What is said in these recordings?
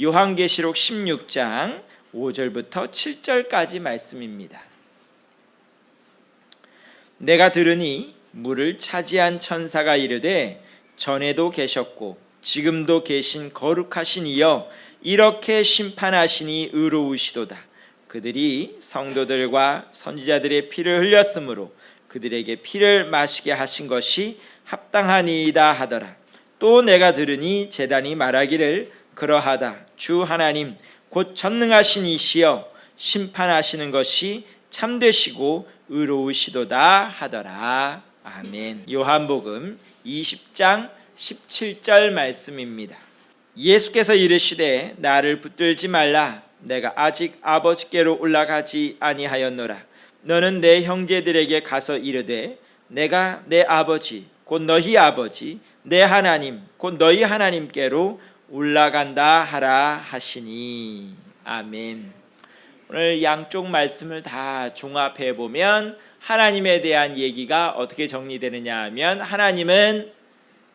요한계시록 16장 5절부터 7절까지 말씀입니다. 내가 들으니 물을 차지한 천사가 이르되 전에도 계셨고 지금도 계신 거룩하신 이여 이렇게 심판하시니 의로우시도다. 그들이 성도들과 선지자들의 피를 흘렸으므로 그들에게 피를 마시게 하신 것이 합당하니이다 하더라. 또 내가 들으니 제단이 말하기를 그러하다. 주 하나님 곧 전능하신 이시여 심판하시는 것이 참되시고 의로우시도다 하더라. 아멘. 요한복음 20장 17절 말씀입니다. 예수께서 이르시되 나를 붙들지 말라. 내가 아직 아버지께로 올라가지 아니하였노라. 너는 내 형제들에게 가서 이르되 내가 내 아버지 곧 너희 아버지 내 하나님 곧 너희 하나님께로 올라간다 하라 하시니. 아멘. 오늘 양쪽 말씀을 다 종합해 보면 하나님에 대한 얘기가 어떻게 정리되느냐 하면 하나님은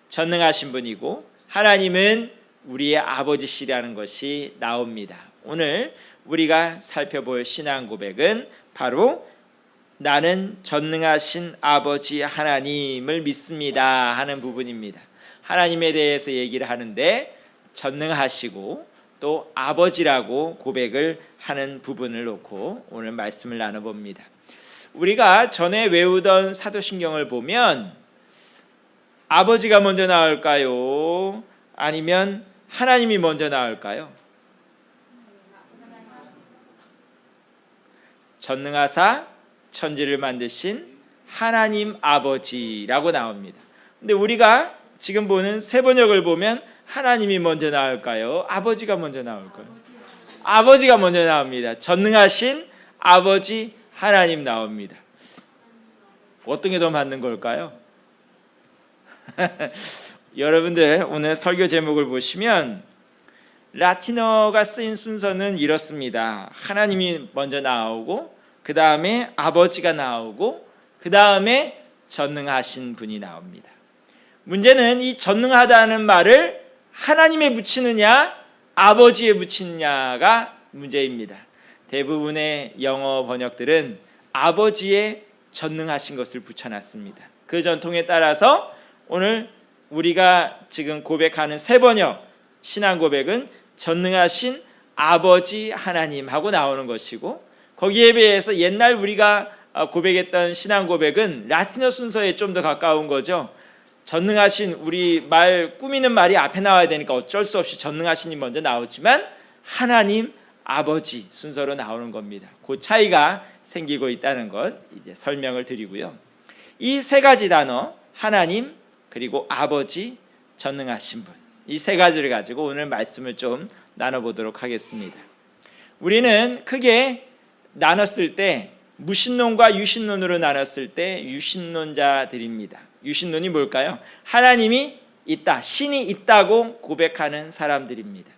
전능하신 분이고 하나님은 우리의 아버지시라는 것이 나옵니다. 오늘 우리가 살펴볼 신앙 고백은 바로 나는 전능하신 아버지 하나님을 믿습니다 하는 부분입니다. 하나님에 대해서 얘기를 하는데 전능하시고 또 아버지라고 고백을 하는 부분을 놓고 오늘 말씀을 나눠봅니다. 우리가 전에 외우던 사도신경을 보면 아버지가 먼저 나올까요? 아니면 하나님이 먼저 나올까요? 전능하사 천지를 만드신 하나님 아버지라고 나옵니다. 근데 우리가 지금 보는 세번역을 보면 하나님이 먼저 나올까요? 아버지가 먼저 나올까요? 아버지가 먼저 나옵니다. 전능하신 아버지 하나님 나옵니다. 어떤 게 더 맞는 걸까요? 여러분들 오늘 설교 제목을 보시면 라틴어가 쓰인 순서는 이렇습니다. 하나님이 먼저 나오고 그 다음에 아버지가 나오고 그 다음에 전능하신 분이 나옵니다. 문제는 이 전능하다는 말을 하나님에 붙이느냐 아버지에 붙이느냐가 문제입니다. 대부분의 영어 번역들은 아버지에 전능하신 것을 붙여놨습니다. 그 전통에 따라서 오늘 우리가 지금 고백하는 세번역 신앙 고백은 전능하신 아버지 하나님하고 나오는 것이고, 거기에 비해서 옛날 우리가 고백했던 신앙 고백은 라틴어 순서에 좀 더 가까운 거죠. 전능하신, 우리 말 꾸미는 말이 앞에 나와야 되니까 어쩔 수 없이 전능하신이 먼저 나오지만 하나님 아버지 순서로 나오는 겁니다. 그 차이가 생기고 있다는 것 이제 설명을 드리고요. 이 세 가지 단어 하나님 그리고 아버지 전능하신 분, 이 세 가지를 가지고 오늘 말씀을 좀 나눠보도록 하겠습니다. 우리는 크게 나눴을 때 무신론과 유신론으로 나눴을 때 유신론자들입니다. 유신론이 뭘까요? 하나님이 있다, 신이 있다고 고백하는 사람들입니다.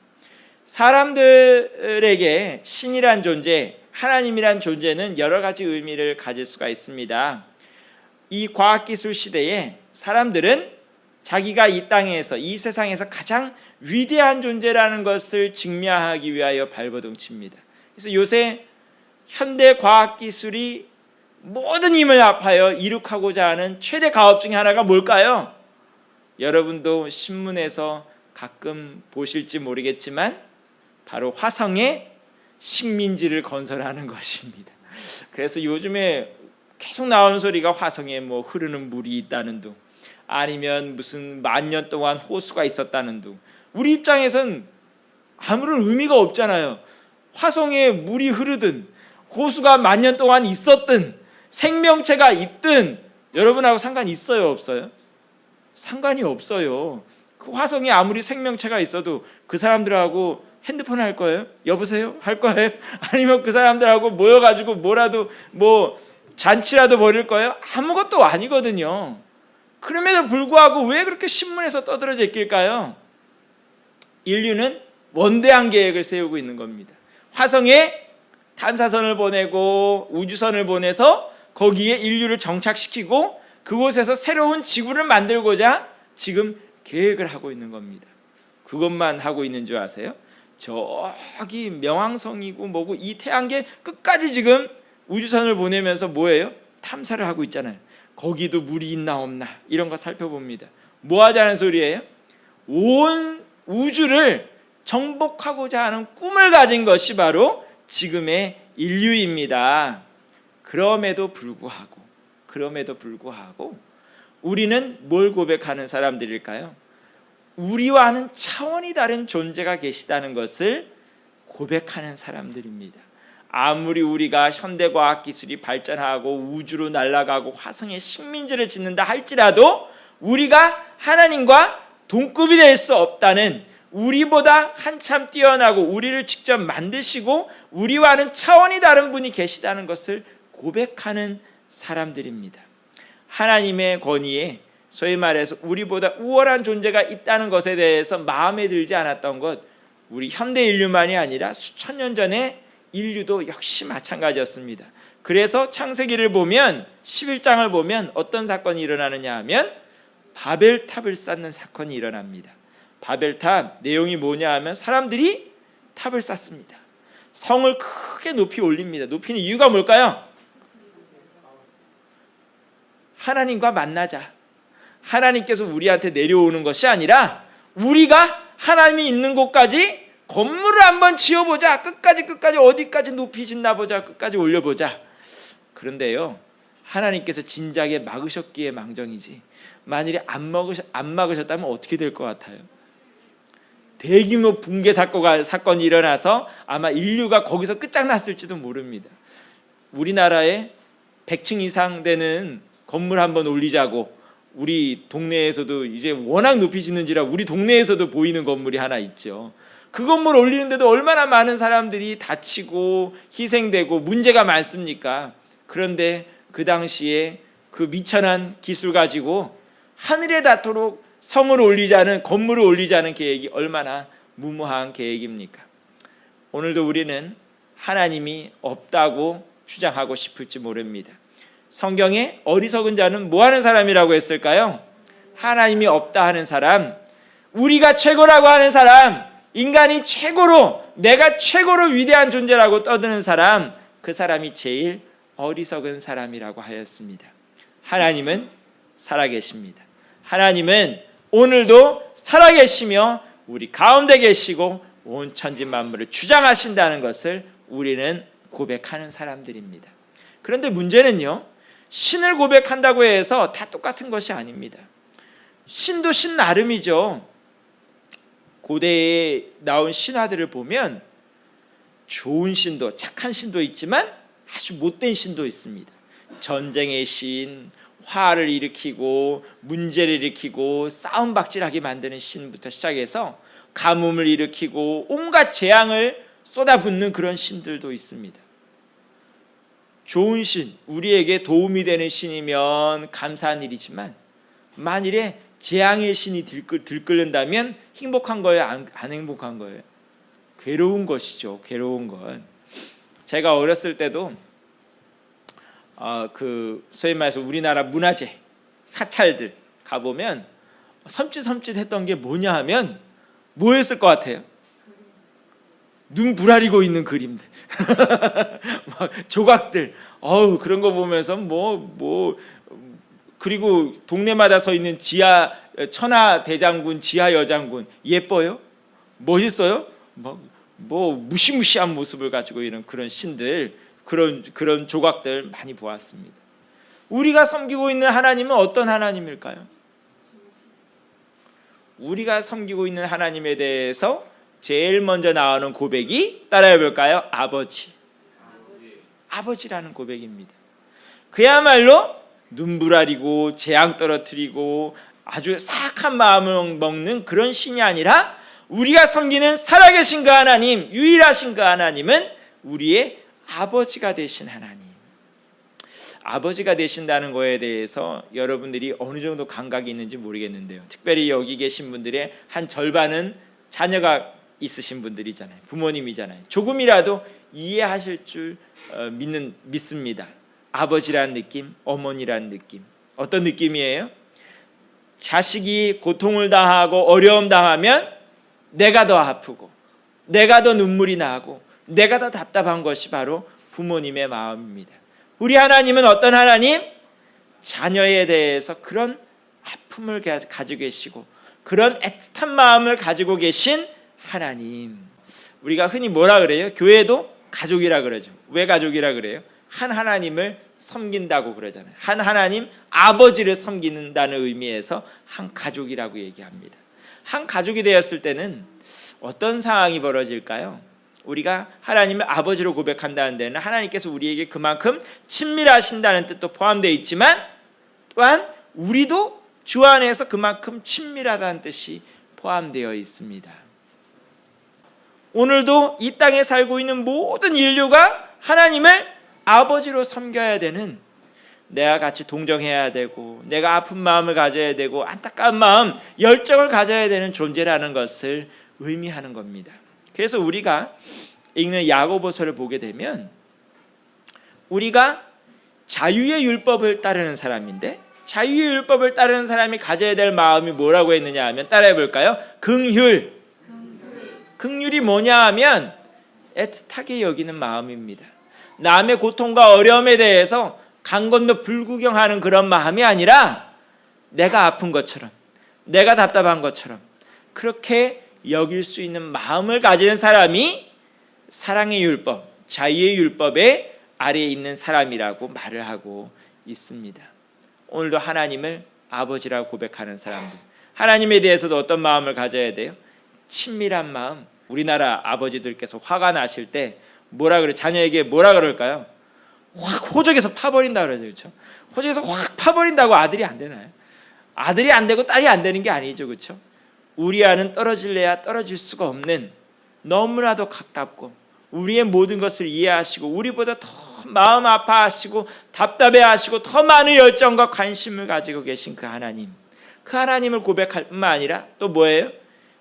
사람들에게 신이란 존재, 하나님이란 존재는 여러 가지 의미를 가질 수가 있습니다. 이 과학기술 시대에 사람들은 자기가 이 땅에서, 이 세상에서 가장 위대한 존재라는 것을 증명하기 위하여 발버둥칩니다. 그래서 요새 현대 과학기술이 모든 힘을 합하여 이룩하고자 하는 최대 가업 중에 하나가 뭘까요? 여러분도 신문에서 가끔 보실지 모르겠지만 바로 화성에 식민지를 건설하는 것입니다. 그래서 요즘에 계속 나오는 소리가 화성에 뭐 흐르는 물이 있다는 둥, 아니면 무슨 만년 동안 호수가 있었다는 둥. 우리 입장에선 아무런 의미가 없잖아요. 화성에 물이 흐르든 호수가 만년 동안 있었든 생명체가 있든 여러분하고 상관이 있어요, 없어요? 상관이 없어요. 그 화성에 아무리 생명체가 있어도 그 사람들하고 핸드폰 할 거예요? 여보세요? 할 거예요? 아니면 그 사람들하고 모여가지고 뭐라도 뭐 잔치라도 벌일 거예요? 아무것도 아니거든요. 그럼에도 불구하고 왜 그렇게 신문에서 떠들어져 있길까요? 인류는 원대한 계획을 세우고 있는 겁니다. 화성에 탐사선을 보내고 우주선을 보내서 거기에 인류를 정착시키고 그곳에서 새로운 지구를 만들고자 지금 계획을 하고 있는 겁니다. 그것만 하고 있는 줄 아세요? 저기 명왕성이고 뭐고 이 태양계 끝까지 지금 우주선을 보내면서 뭐예요? 탐사를 하고 있잖아요. 거기도 물이 있나 없나 이런 거 살펴봅니다. 뭐 하자는 소리예요? 온 우주를 정복하고자 하는 꿈을 가진 것이 바로 지금의 인류입니다. 그럼에도 불구하고 우리는 뭘 고백하는 사람들일까요? 우리와는 차원이 다른 존재가 계시다는 것을 고백하는 사람들입니다. 아무리 우리가 현대과학기술이 발전하고 우주로 날아가고 화성에 식민지를 짓는다 할지라도 우리가 하나님과 동급이 될 수 없다는, 우리보다 한참 뛰어나고 우리를 직접 만드시고 우리와는 차원이 다른 분이 계시다는 것을 고백하는 사람들입니다. 하나님의 권위에 소위 말해서 우리보다 우월한 존재가 있다는 것에 대해서 마음에 들지 않았던 것, 우리 현대 인류만이 아니라 수천 년 전에 인류도 역시 마찬가지였습니다. 그래서 창세기를 보면 11장을 보면 어떤 사건이 일어나느냐 하면 바벨탑을 쌓는 사건이 일어납니다. 바벨탑 내용이 뭐냐 하면 사람들이 탑을 쌓습니다. 성을 크게 높이 올립니다. 높이는 이유가 뭘까요? 하나님과 만나자. 하나님께서 우리한테 내려오는 것이 아니라 우리가 하나님이 있는 곳까지 건물을 한번 지어보자. 끝까지 어디까지 높이 짓나보자. 끝까지 올려보자. 그런데요, 하나님께서 진작에 막으셨기에 망정이지, 만일에 안 막으셨다면 어떻게 될 것 같아요? 대규모 붕괴 사건이 일어나서 아마 인류가 거기서 끝장났을지도 모릅니다. 우리나라에 100층 이상 되는 건물 한번 올리자고 우리 동네에서도 이제 워낙 높이 짓는지라 우리 동네에서도 보이는 건물이 하나 있죠. 그 건물 올리는데도 얼마나 많은 사람들이 다치고 희생되고 문제가 많습니까? 그런데 그 당시에 그 미천한 기술 가지고 하늘에 닿도록 성을 올리자는, 건물을 올리자는 계획이 얼마나 무모한 계획입니까? 오늘도 우리는 하나님이 없다고 주장하고 싶을지 모릅니다. 성경에 어리석은 자는 뭐 하는 사람이라고 했을까요? 하나님이 없다 하는 사람, 우리가 최고라고 하는 사람, 인간이 최고로, 내가 최고로 위대한 존재라고 떠드는 사람, 그 사람이 제일 어리석은 사람이라고 하였습니다. 하나님은 살아계십니다. 하나님은 오늘도 살아계시며 우리 가운데 계시고 온 천지 만물을 주장하신다는 것을 우리는 고백하는 사람들입니다. 그런데 문제는요, 신을 고백한다고 해서 다 똑같은 것이 아닙니다. 신도 신 나름이죠. 고대에 나온 신화들을 보면 좋은 신도, 착한 신도 있지만 아주 못된 신도 있습니다. 전쟁의 신, 화를 일으키고 문제를 일으키고 싸움박질하게 만드는 신부터 시작해서 가뭄을 일으키고 온갖 재앙을 쏟아붓는 그런 신들도 있습니다. 좋은 신, 우리에게 도움이 되는 신이면 감사한 일이지만 만일에 재앙의 신이 들끓는다면 행복한 거예요? 안 행복한 거예요? 괴로운 것이죠. 괴로운 건. 제가 어렸을 때도 소위 말해서 우리나라 문화재 사찰들 가보면 섬찟섬찟했던 게 뭐냐 하면 뭐였을 것 같아요? 눈 부라리고 있는 그림들 막 조각들, 그런 거 보면서 그리고 동네마다 서 있는 지하 천하 대장군, 지하 여장군 예뻐요? 멋있어요? 무시무시한 모습을 가지고 있는 그런 신들, 그런 조각들 많이 보았습니다. 우리가 섬기고 있는 하나님은 어떤 하나님일까요? 우리가 섬기고 있는 하나님에 대해서 제일 먼저 나오는 고백이 따라해 볼까요? 아버지라는 고백입니다. 그야말로 눈부라리고 재앙 떨어뜨리고 아주 사악한 마음을 먹는 그런 신이 아니라 우리가 섬기는 살아계신 그 하나님, 유일하신 그 하나님은 우리의 아버지가 되신 하나님. 아버지가 되신다는 거에 대해서 여러분들이 어느 정도 감각이 있는지 모르겠는데요, 특별히 여기 계신 분들의 한 절반은 자녀가 있으신 분들이잖아요. 부모님이잖아요. 조금이라도 이해하실 줄 믿습니다. 아버지라는 느낌, 어머니라는 느낌. 어떤 느낌이에요? 자식이 고통을 당하고 어려움 당하면 내가 더 아프고 내가 더 눈물이 나고 내가 더 답답한 것이 바로 부모님의 마음입니다. 우리 하나님은 어떤 하나님? 자녀에 대해서 그런 아픔을 가지고 계시고 그런 애틋한 마음을 가지고 계신 하나님. 우리가 흔히 뭐라 그래요? 교회도 가족이라 그러죠. 왜 가족이라 그래요? 한 하나님을 섬긴다고 그러잖아요. 한 하나님 아버지를 섬긴다는 의미에서 한 가족이라고 얘기합니다. 한 가족이 되었을 때는 어떤 상황이 벌어질까요? 우리가 하나님을 아버지로 고백한다는 데는 하나님께서 우리에게 그만큼 친밀하신다는 뜻도 포함되어 있지만 또한 우리도 주 안에서 그만큼 친밀하다는 뜻이 포함되어 있습니다. 오늘도 이 땅에 살고 있는 모든 인류가 하나님을 아버지로 섬겨야 되는, 내가 같이 동정해야 되고 내가 아픈 마음을 가져야 되고 안타까운 마음, 열정을 가져야 되는 존재라는 것을 의미하는 겁니다. 그래서 우리가 읽는 야고보서를 보게 되면 우리가 자유의 율법을 따르는 사람인데, 자유의 율법을 따르는 사람이 가져야 될 마음이 뭐라고 했느냐 하면, 따라해 볼까요? 긍휼. 긍휼이 뭐냐 하면 애틋하게 여기는 마음입니다. 남의 고통과 어려움에 대해서 강 건너 불구경하는 그런 마음이 아니라 내가 아픈 것처럼, 내가 답답한 것처럼 그렇게 여길 수 있는 마음을 가진 사람이 사랑의 율법, 자유의 율법의 아래에 있는 사람이라고 말을 하고 있습니다. 오늘도 하나님을 아버지라고 고백하는 사람들, 하나님에 대해서도 어떤 마음을 가져야 돼요? 친밀한 마음. 우리나라 아버지들께서 화가 나실 때 뭐라 그래? 자녀에게 뭐라 그럴까요? 확 호적에서 파버린다 그러죠, 그렇죠? 호적에서 확 파버린다고 아들이 안 되나요? 아들이 안 되고 딸이 안 되는 게 아니죠, 그렇죠? 우리 아는 떨어질래야 떨어질 수가 없는, 너무나도 가깝고 우리의 모든 것을 이해하시고 우리보다 더 마음 아파하시고 답답해하시고 더 많은 열정과 관심을 가지고 계신 그 하나님, 그 하나님을 고백할 뿐만 아니라 또 뭐예요?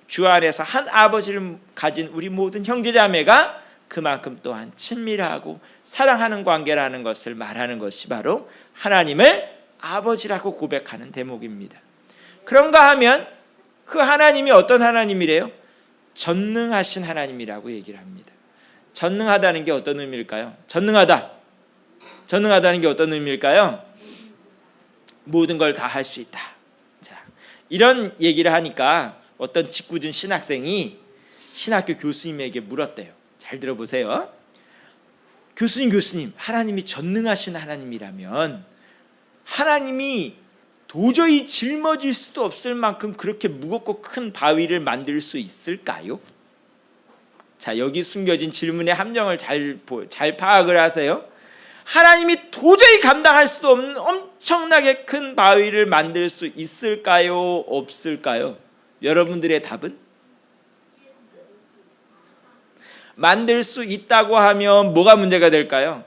주 안에서 한 아버지를 가진 우리 모든 형제자매가 그만큼 또한 친밀하고 사랑하는 관계라는 것을 말하는 것이 바로 하나님을 아버지라고 고백하는 대목입니다. 그런가 하면 그 하나님이 어떤 하나님이래요? 전능하신 하나님이라고 얘기를 합니다. 전능하다는 게 어떤 의미일까요? 전능하다는 게 어떤 의미일까요? 모든 걸 다 할 수 있다. 자, 이런 얘기를 하니까 어떤 직구준 신학생이 신학교 교수님에게 물었대요. 잘 들어보세요. 교수님, 하나님이 전능하신 하나님이라면 하나님이 도저히 짊어질 수도 없을 만큼 그렇게 무겁고 큰 바위를 만들 수 있을까요? 자, 여기 숨겨진 질문의 함정을 잘 파악을 하세요. 하나님이 도저히 감당할 수 없는 엄청나게 큰 바위를 만들 수 있을까요? 없을까요? 여러분들의 답은? 만들 수 있다고 하면 뭐가 문제가 될까요?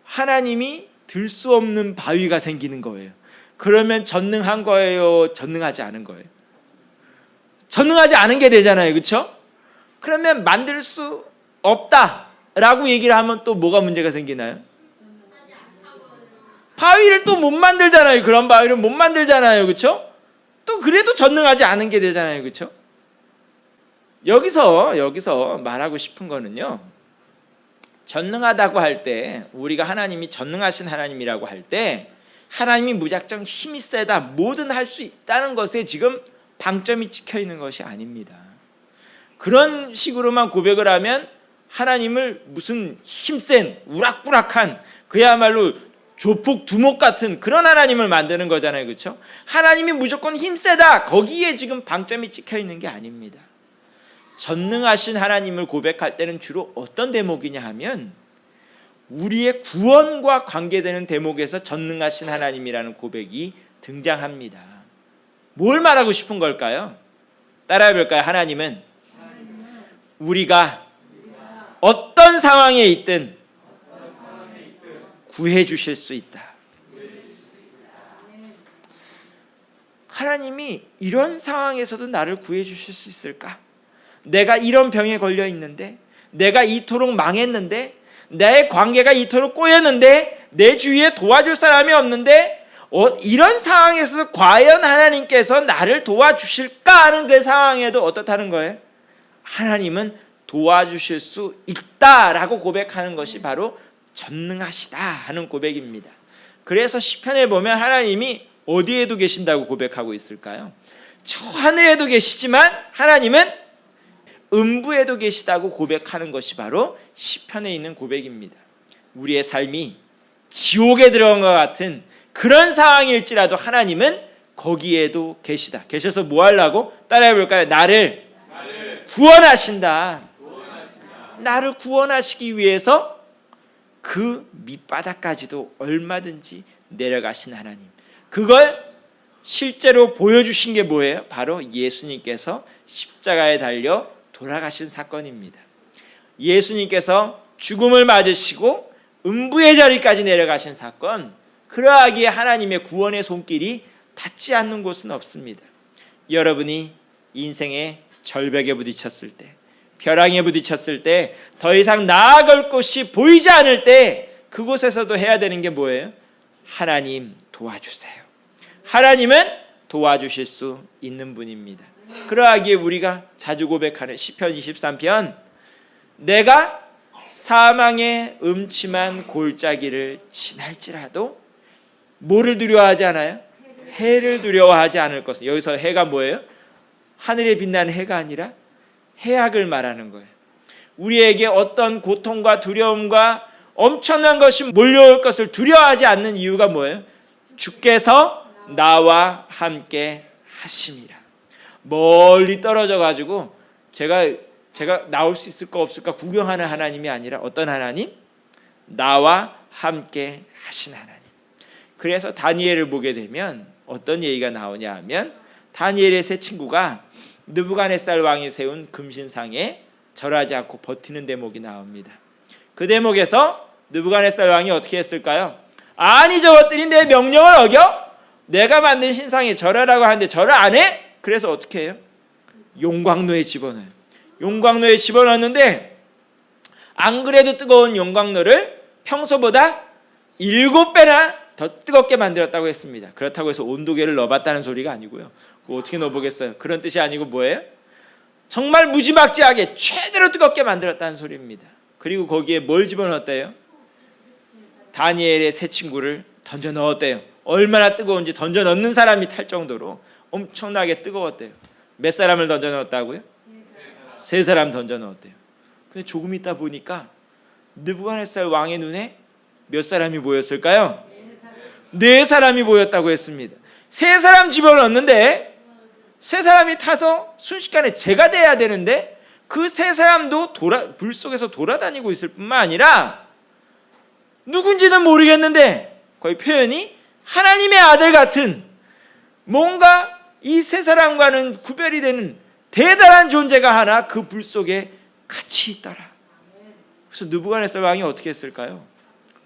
하나님이 들 수 없는 바위가 생기는 거예요. 그러면 전능한 거예요? 전능하지 않은 거예요? 전능하지 않은 게 되잖아요, 그렇죠? 그러면 만들 수 없다라고 얘기를 하면 또 뭐가 문제가 생기나요? 바위를 또 못 만들잖아요. 그런 바위를 못 만들잖아요, 그렇죠? 또 그래도 전능하지 않은 게 되잖아요, 그렇죠? 여기서 말하고 싶은 거는요, 전능하다고 할 때, 우리가 하나님이 전능하신 하나님이라고 할 때 하나님이 무작정 힘이 세다, 뭐든 할 수 있다는 것에 지금 방점이 찍혀 있는 것이 아닙니다. 그런 식으로만 고백을 하면 하나님을 무슨 힘센 우락부락한 그야말로 조폭 두목 같은 그런 하나님을 만드는 거잖아요, 그렇죠? 하나님이 무조건 힘세다, 거기에 지금 방점이 찍혀 있는 게 아닙니다. 전능하신 하나님을 고백할 때는 주로 어떤 대목이냐 하면 우리의 구원과 관계되는 대목에서 전능하신 하나님이라는 고백이 등장합니다. 뭘 말하고 싶은 걸까요? 따라해 볼까요? 하나님은 우리가 어떤 상황에 있든 구해 주실 수 있다. 하나님이 이런 상황에서도 나를 구해 주실 수 있을까? 내가 이런 병에 걸려 있는데, 내가 이토록 망했는데, 내 관계가 이토록 꼬였는데, 내 주위에 도와줄 사람이 없는데, 이런 상황에서도 과연 하나님께서 나를 도와주실까 하는 그 상황에도 어떻다는 거예요? 하나님은 도와주실 수 있다라고 고백하는 것이 바로 전능하시다 하는 고백입니다. 그래서 시편에 보면 하나님이 어디에도 계신다고 고백하고 있을까요? 저 하늘에도 계시지만 하나님은 음부에도 계시다고 고백하는 것이 바로 시편에 있는 고백입니다. 우리의 삶이 지옥에 들어간 것 같은 그런 상황일지라도 하나님은 거기에도 계시다. 계셔서 뭐 하려고? 따라해 볼까요? 나를 구원하신다. 나를 구원하시기 위해서 그 밑바닥까지도 얼마든지 내려가신 하나님. 그걸 실제로 보여주신 게 뭐예요? 바로 예수님께서 십자가에 달려 돌아가신 사건입니다. 예수님께서 죽음을 맞으시고 음부의 자리까지 내려가신 사건, 그러하기에 하나님의 구원의 손길이 닿지 않는 곳은 없습니다. 여러분이 인생의 절벽에 부딪혔을 때, 벼랑에 부딪혔을 때, 더 이상 나아갈 곳이 보이지 않을 때 그곳에서도 해야 되는 게 뭐예요? 하나님 도와주세요. 하나님은 도와주실 수 있는 분입니다. 그러하기에 우리가 자주 고백하는 시편 23편, 내가 사망의 음침한 골짜기를 지날지라도 뭐를 두려워하지 않아요? 해를 두려워하지 않을 것은. 여기서 해가 뭐예요? 하늘에 빛나는 해가 아니라 해악을 말하는 거예요. 우리에게 어떤 고통과 두려움과 엄청난 것이 몰려올 것을 두려워하지 않는 이유가 뭐예요? 주께서 나와 함께 하심이라. 멀리 떨어져 가지고 제가 나올 수 있을까 없을까 구경하는 하나님이 아니라 어떤 하나님? 나와 함께 하신 하나님. 그래서 다니엘을 보게 되면 어떤 얘기가 나오냐 하면, 다니엘의 세 친구가 느부갓네살 왕이 세운 금신상에 절하지 않고 버티는 대목이 나옵니다. 그 대목에서 느부갓네살 왕이 어떻게 했을까요? 아니 저것들이 내 명령을 어겨? 내가 만든 신상에 절하라고 하는데 절을 안 해? 그래서 어떻게 해요? 용광로에 집어넣어요. 용광로에 집어넣었는데 안 그래도 뜨거운 용광로를 평소보다 7배나 더 뜨겁게 만들었다고 했습니다. 그렇다고 해서 온도계를 넣어봤다는 소리가 아니고요. 그거 어떻게 넣어보겠어요? 그런 뜻이 아니고 뭐예요? 정말 무지막지하게 최대로 뜨겁게 만들었다는 소리입니다. 그리고 거기에 뭘 집어넣었대요? 다니엘의 세 친구를 던져 넣었대요. 얼마나 뜨거운지 던져 넣는 사람이 탈 정도로 엄청나게 뜨거웠대요. 몇 사람을 던져 넣었다고요? 3사람 던져 넣었대요. 근데 조금 있다 보니까 느부갓네살 왕의 눈에 몇 사람이 보였을까요? 4사람이 보였다고 했습니다. 3사람 집어넣었는데 3사람이 타서 순식간에 재가 돼야 되는데 그 3사람도 불 속에서 돌아다니고 있을 뿐만 아니라 누군지는 모르겠는데 거의 표현이 하나님의 아들 같은, 뭔가 이 3사람과는 구별이 되는 대단한 존재가 하나 그 불 속에 같이 있더라. 그래서 느부갓네살 왕이 어떻게 했을까요?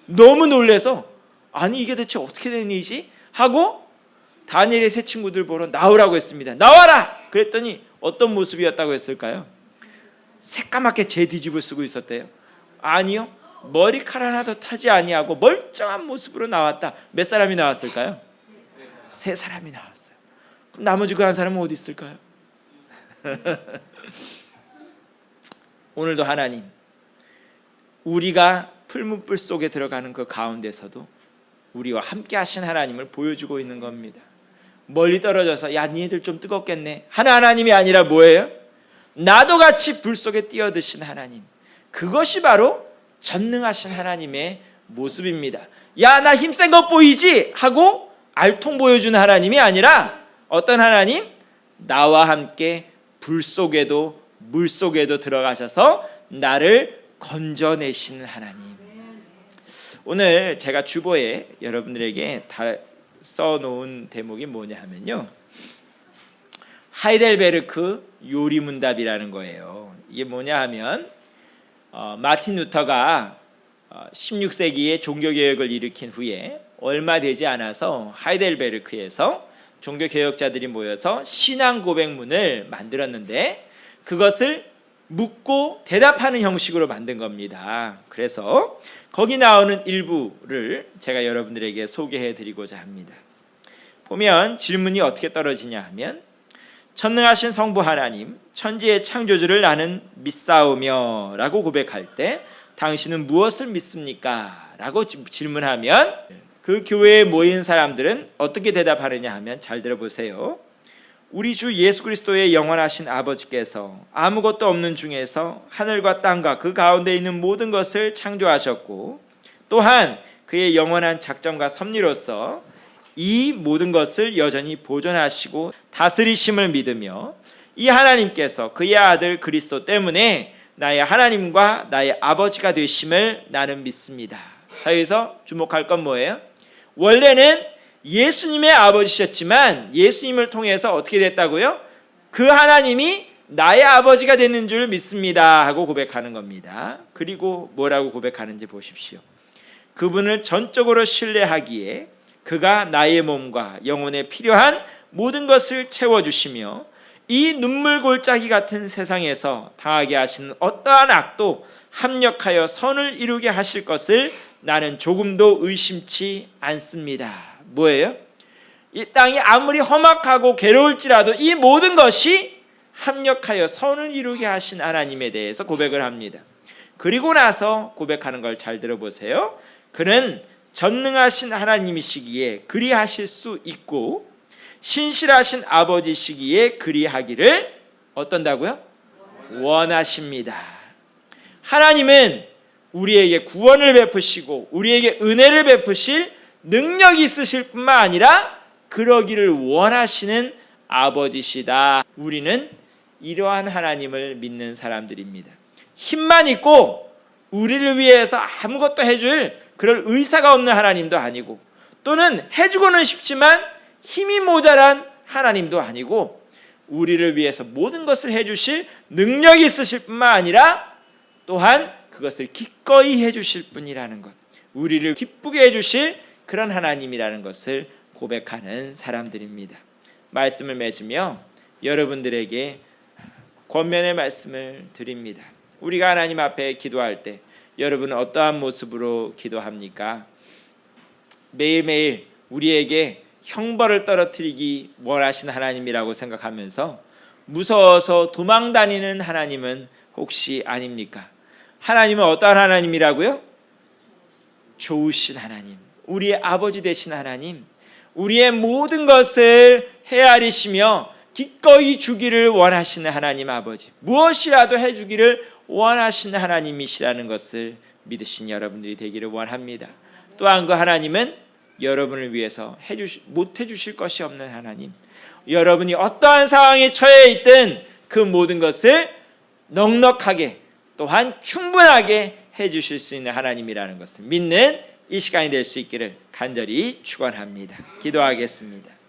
너무 놀래서 아니 이게 대체 어떻게 된 일이지? 하고 다니엘의 세 친구들 보러 나오라고 했습니다. 나와라! 그랬더니 어떤 모습이었다고 했을까요? 새까맣게 재 뒤집을 쓰고 있었대요. 아니요, 머리카락 하나도 타지 아니하고 멀쩡한 모습으로 나왔다. 몇 사람이 나왔을까요? 3사람이 나왔어요. 그럼 나머지 그 한 사람은 어디 있을까요? 오늘도 하나님, 우리가 풀문불 속에 들어가는 그 가운데서도 우리와 함께 하신 하나님을 보여주고 있는 겁니다. 멀리 떨어져서 야 니네들 좀 뜨겁겠네 하는 하나님이 아니라 뭐예요? 나도 같이 불 속에 뛰어드신 하나님. 그것이 바로 전능하신 하나님의 모습입니다. 야 나 힘센 것 보이지? 하고 알통 보여주는 하나님이 아니라 어떤 하나님? 나와 함께 불 속에도 물 속에도 들어가셔서 나를 건져내시는 하나님. 오늘 제가 주보에 여러분들에게 다 써놓은 대목이 뭐냐 하면요, 하이델베르크 요리문답이라는 거예요. 이게 뭐냐 하면 마틴 루터가 16세기에 종교개혁을 일으킨 후에 얼마 되지 않아서 하이델베르크에서 종교개혁자들이 모여서 신앙 고백문을 만들었는데 그것을 묻고 대답하는 형식으로 만든 겁니다. 그래서 거기 나오는 일부를 제가 여러분들에게 소개해 드리고자 합니다. 보면 질문이 어떻게 떨어지냐 하면, 전능하신 성부 하나님, 천지의 창조주를 나는 믿사오며 라고 고백할 때 당신은 무엇을 믿습니까? 라고 질문하면 그 교회에 모인 사람들은 어떻게 대답하느냐 하면 잘 들어보세요. 우리 주 예수 그리스도의 영원하신 아버지께서 아무것도 없는 중에서 하늘과 땅과 그 가운데 있는 모든 것을 창조하셨고 또한 그의 영원한 작정과 섭리로서 이 모든 것을 여전히 보존하시고 다스리심을 믿으며 이 하나님께서 그의 아들 그리스도 때문에 나의 하나님과 나의 아버지가 되심을 나는 믿습니다. 자, 여기서 주목할 건 뭐예요? 원래는 예수님의 아버지셨지만 예수님을 통해서 어떻게 됐다고요? 그 하나님이 나의 아버지가 되는 줄 믿습니다 하고 고백하는 겁니다. 그리고 뭐라고 고백하는지 보십시오. 그분을 전적으로 신뢰하기에 그가 나의 몸과 영혼에 필요한 모든 것을 채워주시며 이 눈물 골짜기 같은 세상에서 당하게 하시는 어떠한 악도 합력하여 선을 이루게 하실 것을 나는 조금도 의심치 않습니다. 뭐예요? 이 땅이 아무리 험악하고 괴로울지라도 이 모든 것이 합력하여 선을 이루게 하신 하나님에 대해서 고백을 합니다. 그리고 나서 고백하는 걸 잘 들어보세요. 그는 전능하신 하나님이시기에 그리하실 수 있고 신실하신 아버지시기에 그리하기를 어떤다고요? 원하십니다. 하나님은 우리에게 구원을 베푸시고 우리에게 은혜를 베푸실 능력이 있으실 뿐만 아니라 그러기를 원하시는 아버지시다. 우리는 이러한 하나님을 믿는 사람들입니다. 힘만 있고 우리를 위해서 아무것도 해줄 그럴 의사가 없는 하나님도 아니고 또는 해주고는 싶지만 힘이 모자란 하나님도 아니고 우리를 위해서 모든 것을 해주실 능력이 있으실 뿐만 아니라 또한 그것을 기꺼이 해주실 분이라는 것, 우리를 기쁘게 해주실 그런 하나님이라는 것을 고백하는 사람들입니다. 말씀을 맺으며 여러분들에게 권면의 말씀을 드립니다. 우리가 하나님 앞에 기도할 때 여러분은 어떠한 모습으로 기도합니까? 매일매일 우리에게 형벌을 떨어뜨리기 원하시는 하나님이라고 생각하면서 무서워서 도망다니는 하나님은 혹시 아닙니까? 하나님은 어떠한 하나님이라고요? 좋으신 하나님, 우리의 아버지 되신 하나님, 우리의 모든 것을 헤아리시며 기꺼이 주기를 원하시는 하나님 아버지, 무엇이라도 해주기를 원하시는 하나님이시라는 것을 믿으신 여러분들이 되기를 원합니다. 또한 그 하나님은 여러분을 위해서 못 해주실 것이 없는 하나님, 여러분이 어떠한 상황에 처해 있든 그 모든 것을 넉넉하게 또한 충분하게 해주실 수 있는 하나님이라는 것을 믿는 이 시간이 될 수 있기를 간절히 축원합니다. 기도하겠습니다.